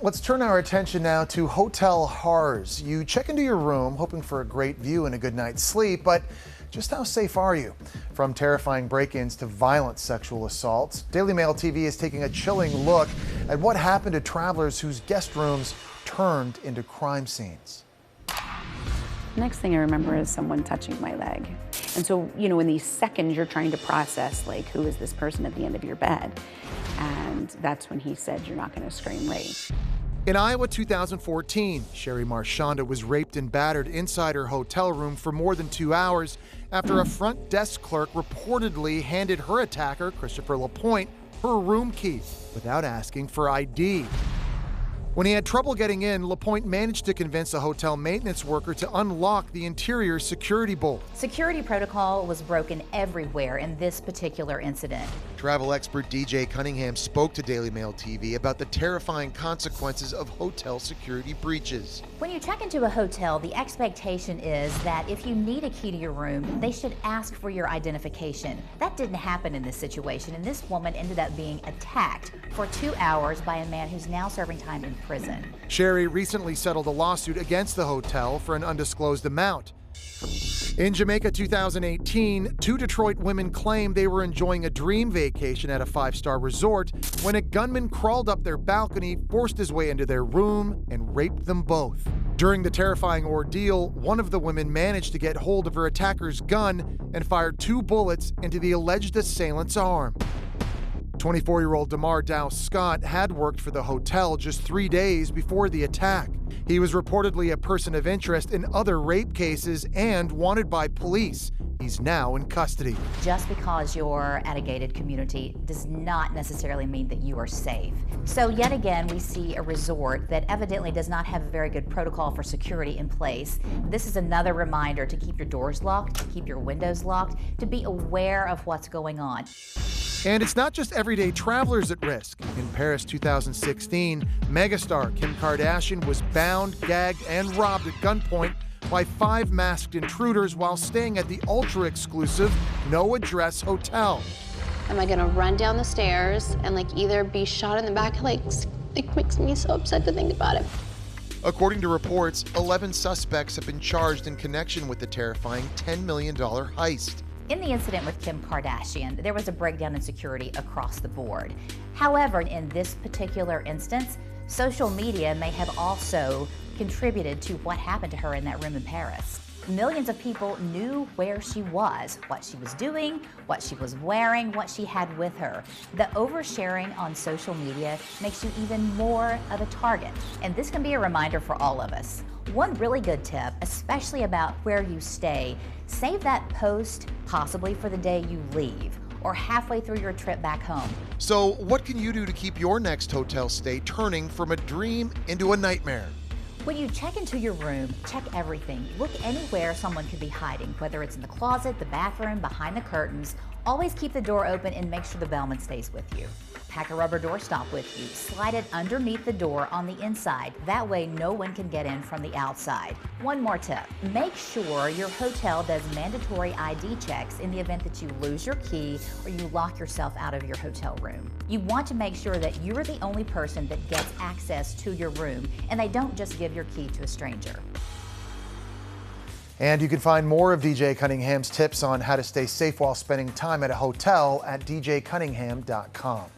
Let's turn our attention now to hotel horrors. You check into your room hoping for a great view and a good night's sleep, but just how safe are you? From terrifying break-ins to violent sexual assaults, DailyMailTV is taking a chilling look at what happened to travelers whose guest rooms turned into crime scenes. Next thing I remember is someone touching my leg. And so, in these seconds, you're trying to process, like, who is this person at the end of your bed? And that's when he said, "You're not going to scream rape." In Iowa 2014, Sherry Marchionda was raped and battered inside her hotel room for more than 2 hours after a front desk clerk reportedly handed her attacker, Christopher LaPointe, her room key without asking for ID. When he had trouble getting in, LaPointe managed to convince a hotel maintenance worker to unlock the interior security bolt. Security protocol was broken everywhere in this particular incident. Travel expert DJ Cunningham spoke to DailyMailTV about the terrifying consequences of hotel security breaches. When you check into a hotel, the expectation is that if you need a key to your room, they should ask for your identification. That didn't happen in this situation, and this woman ended up being attacked for 2 hours by a man who's now serving time in prison. Sherry recently settled a lawsuit against the hotel for an undisclosed amount. In Jamaica 2018, 2 Detroit women claimed they were enjoying a dream vacation at a 5-star resort when a gunman crawled up their balcony, forced his way into their room, and raped them both. During the terrifying ordeal, one of the women managed to get hold of her attacker's gun and fired 2 bullets into the alleged assailant's arm. 24-year-old DeMar Dow Scott had worked for the hotel just 3 days before the attack. He was reportedly a person of interest in other rape cases and wanted by police. He's now in custody. Just because you're at a gated community does not necessarily mean that you are safe. So yet again, we see a resort that evidently does not have a very good protocol for security in place. This is another reminder to keep your doors locked, to keep your windows locked, to be aware of what's going on. And it's not just everyday travelers at risk. In Paris 2016, megastar Kim Kardashian was bound, gagged, and robbed at gunpoint by 5 masked intruders while staying at the ultra-exclusive no-address hotel. Am I gonna run down the stairs and either be shot in the back? It makes me so upset to think about it. According to reports, 11 suspects have been charged in connection with the terrifying $10 million heist. In the incident with Kim Kardashian, there was a breakdown in security across the board. However, in this particular instance, social media may have also contributed to what happened to her in that room in Paris. Millions of people knew where she was, what she was doing, what she was wearing, what she had with her. The oversharing on social media makes you even more of a target. And this can be a reminder for all of us. One really good tip, especially about where you stay, save that post possibly for the day you leave or halfway through your trip back home. So what can you do to keep your next hotel stay turning from a dream into a nightmare? When you check into your room, check everything. Look anywhere someone could be hiding, whether it's in the closet, the bathroom, behind the curtains. Always keep the door open and make sure the bellman stays with you. Pack a rubber doorstop with you. Slide it underneath the door on the inside. That way no one can get in from the outside. One more tip. Make sure your hotel does mandatory ID checks in the event that you lose your key or you lock yourself out of your hotel room. You want to make sure that you're the only person that gets access to your room and they don't just give your key to a stranger. And you can find more of DJ Cunningham's tips on how to stay safe while spending time at a hotel at djcunningham.com.